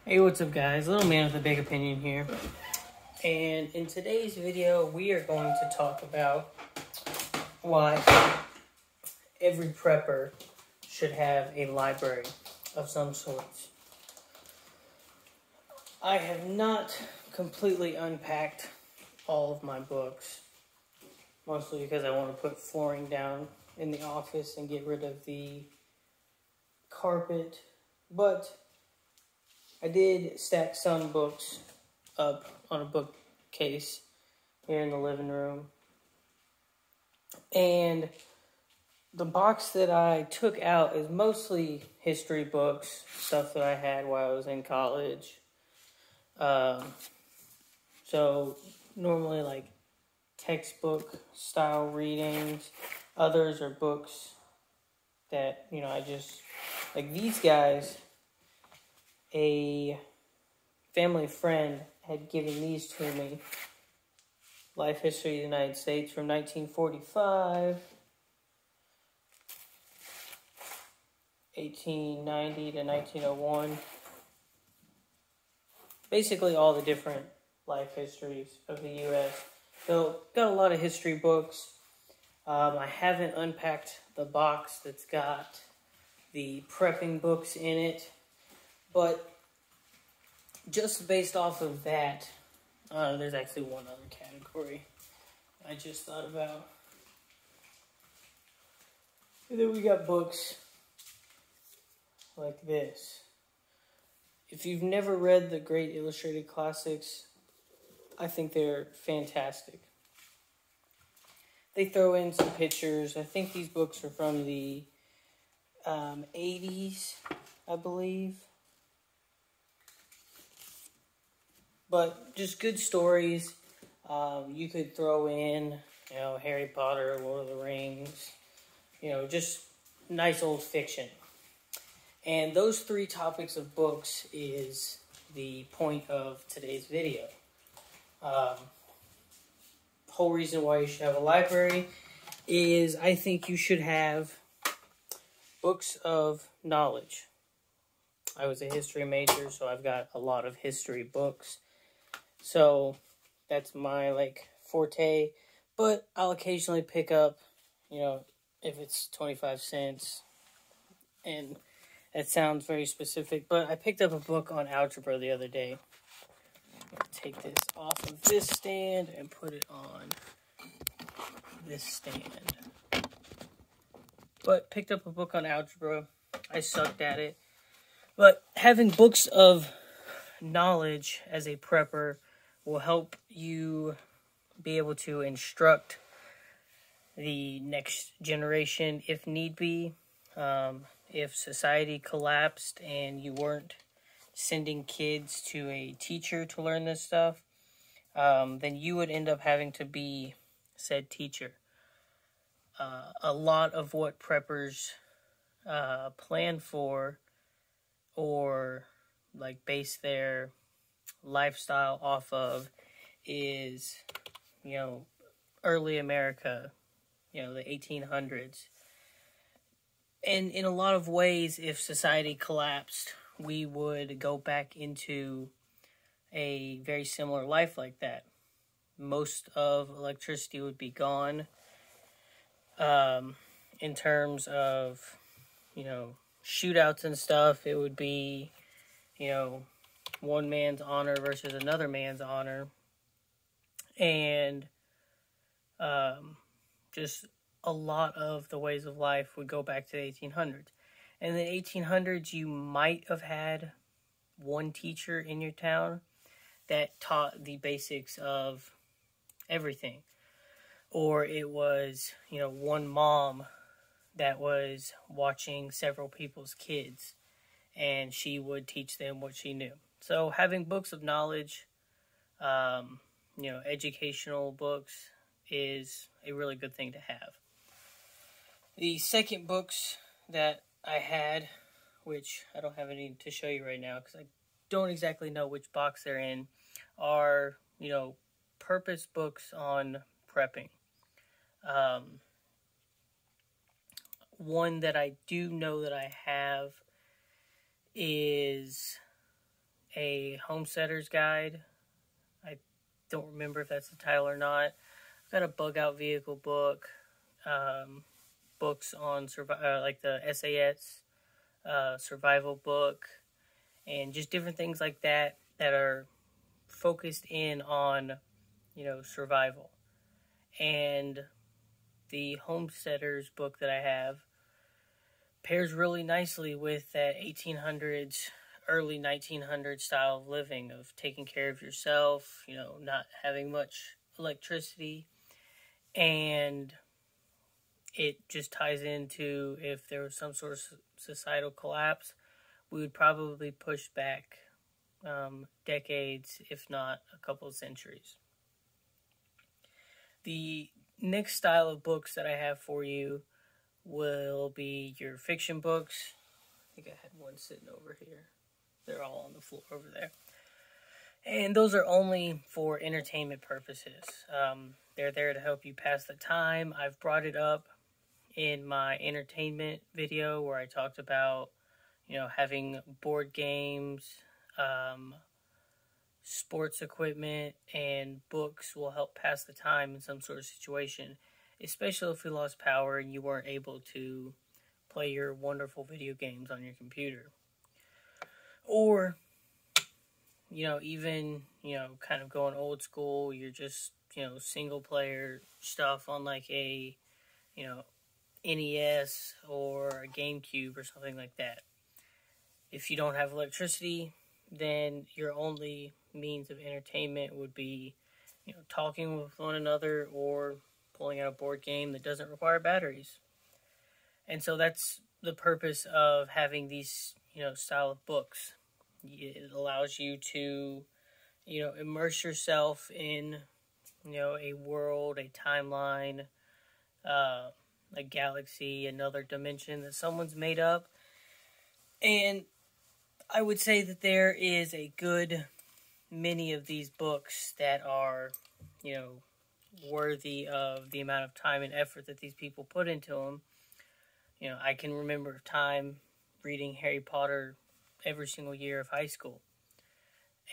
Hey, what's up guys? Little man with a big opinion here. And in today's video, we are going to talk about why every prepper should have a library of some sorts. I have not completely unpacked all of my books, mostly because I want to put flooring down in the office and get rid of the carpet, but I did stack some books up on a bookcase here in the living room. And the box that I took out is mostly history books, stuff that I had while I was in college. So normally like textbook style readings. Others are books that, I just, like these guys, a family friend had given these to me. Life History of the United States from 1945, 1890 to 1901. Basically all the different life histories of the U.S. So, got a lot of history books. I haven't unpacked the box that's got the prepping books in it. But just based off of that, there's actually one other category I just thought about. And then we got books like this. If you've never read the Great Illustrated Classics, I think they're fantastic. They throw in some pictures. I think these books are from the 80s, I believe. But just good stories. You could throw in, Harry Potter, Lord of the Rings, just nice old fiction. And those three topics of books is the point of today's video. Whole reason why you should have a library is I think you should have books of knowledge. I was a history major, so I've got a lot of history books. So that's my forte, but I'll occasionally pick up, if it's 25 cents, and that sounds very specific, but I picked up a book on algebra the other day. I'm going to take this off of this stand and put it on this stand. But picked up a book on algebra. I sucked at it. But having books of knowledge as a prepper will help you be able to instruct the next generation if need be. If society collapsed and you weren't sending kids to a teacher to learn this stuff, then you would end up having to be said teacher. A lot of what preppers plan for or base their lifestyle off of is, early America, the 1800s. And in a lot of ways, if society collapsed, we would go back into a very similar life like that. Most of electricity would be gone. In terms of, shootouts and stuff, it would be, one man's honor versus another man's honor. And just a lot of the ways of life would go back to the 1800s. In the 1800s, you might have had one teacher in your town that taught the basics of everything. Or it was, one mom that was watching several people's kids, and she would teach them what she knew. So having books of knowledge, educational books is a really good thing to have. The second books that I had, which I don't have any to show you right now because I don't exactly know which box they're in, are, purpose books on prepping. One that I do know that I have is a homesteader's guide. I don't remember if that's the title or not. I've got a bug out vehicle book, books on like the SAS survival book, and just different things like that that are focused in on, survival. And the homesteader's book that I have pairs really nicely with that 1800s, early 1900s style of living, of taking care of yourself, not having much electricity. And it just ties into, if there was some sort of societal collapse, we would probably push back decades, if not a couple of centuries. The next style of books that I have for you will be your fiction books. I think I had one sitting over here. They're all on the floor over there. And those are only for entertainment purposes. They're there to help you pass the time. I've brought it up in my entertainment video where I talked about, having board games, sports equipment, and books will help pass the time in some sort of situation, especially if you lost power and you weren't able to play your wonderful video games on your computer. Or, even, kind of going old school, you're just, single player stuff on like a, NES or a GameCube or something like that. If you don't have electricity, then your only means of entertainment would be, talking with one another or pulling out a board game that doesn't require batteries. And so that's the purpose of having these, style of books. It allows you to, immerse yourself in, a world, a timeline, a galaxy, another dimension that someone's made up. And I would say that there is a good many of these books that are, worthy of the amount of time and effort that these people put into them. I can remember time reading Harry Potter every single year of high school.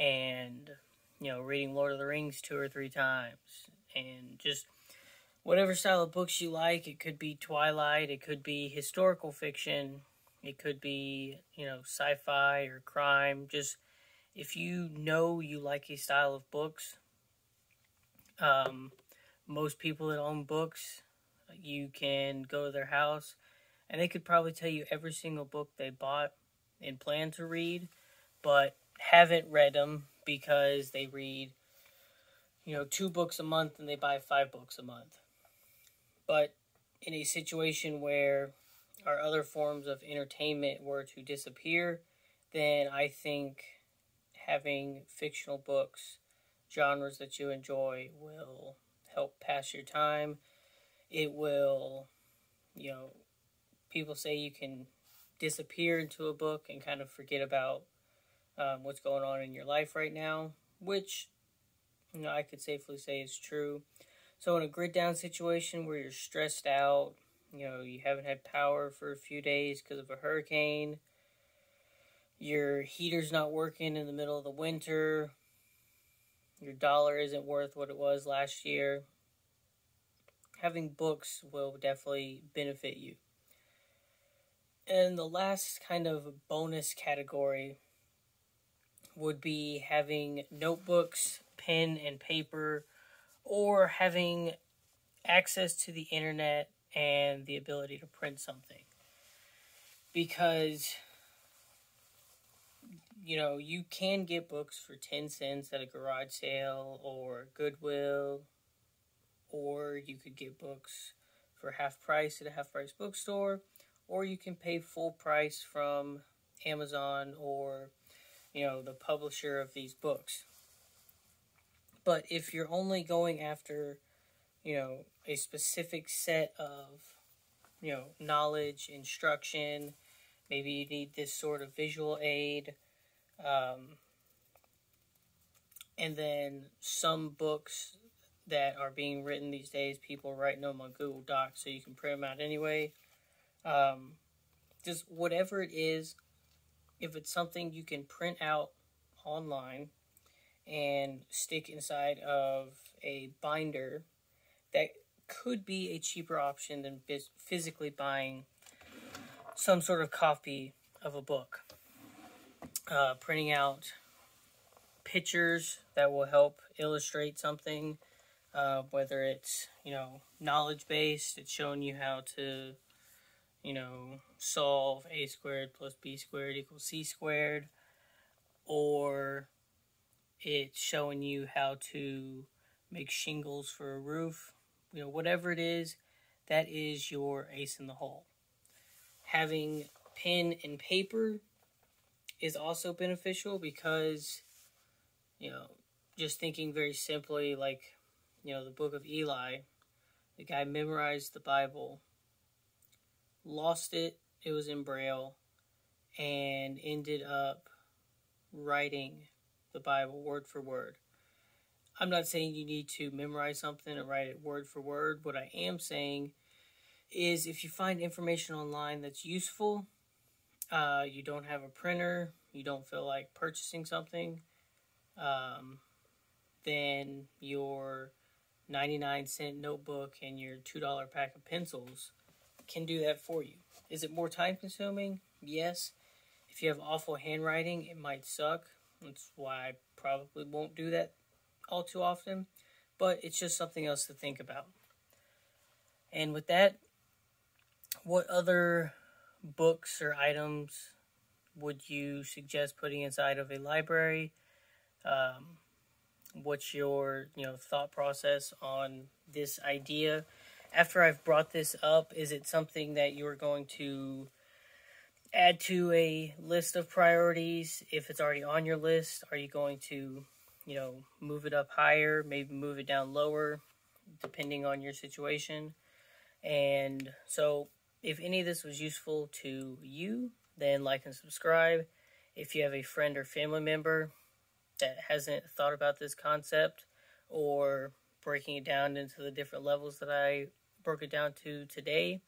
And, reading Lord of the Rings 2 or 3 times. And just whatever style of books you like. It could be Twilight, it could be historical fiction, it could be, sci-fi or crime. Just, if you like a style of books, most people that own books, you can go to their house and they could probably tell you every single book they bought and plan to read, but haven't read them because they read, 2 books a month and they buy 5 books a month. But in a situation where our other forms of entertainment were to disappear, then I think having fictional books, genres that you enjoy, will help pass your time. It will, people say you can disappear into a book and kind of forget about what's going on in your life right now, which, I could safely say is true. So in a grid down situation where you're stressed out, you haven't had power for a few days because of a hurricane, your heater's not working in the middle of the winter, your dollar isn't worth what it was last year, having books will definitely benefit you. And the last kind of bonus category would be having notebooks, pen and paper, or having access to the internet and the ability to print something. Because, you can get books for 10 cents at a garage sale or Goodwill, or you could get books for half price at a half price bookstore, or you can pay full price from Amazon or, the publisher of these books. But if you're only going after, a specific set of, knowledge, instruction, maybe you need this sort of visual aid, and then some books that are being written these days, people are writing them on Google Docs so you can print them out anyway. Just whatever it is, if it's something you can print out online and stick inside of a binder, that could be a cheaper option than physically buying some sort of copy of a book. Printing out pictures that will help illustrate something, whether it's, knowledge based, it's showing you how to, solve a squared plus b squared equals c squared, or it's showing you how to make shingles for a roof. Whatever it is, that is your ace in the hole. Having pen and paper is also beneficial because, just thinking very simply, like, the book of Eli, the guy memorized the Bible, lost it, it was in Braille, and ended up writing the Bible word for word. I'm not saying you need to memorize something and write it word for word. What I am saying is if you find information online that's useful, you don't have a printer, you don't feel like purchasing something, then your 99-cent notebook and your $2 pack of pencils can do that for you. Is it more time consuming? Yes. If you have awful handwriting, it might suck. That's why I probably won't do that all too often, but it's just something else to think about. And with that, what other books or items would you suggest putting inside of a library? What's your thought process on this idea? After I've brought this up, is it something that you're going to add to a list of priorities? If it's already on your list, are you going to move it up higher, maybe move it down lower, depending on your situation? And so if any of this was useful to you, then like and subscribe. If you have a friend or family member that hasn't thought about this concept or breaking it down into the different levels that I broke it down to today,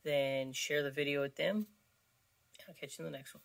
then share the video with them. I'll catch you in the next one.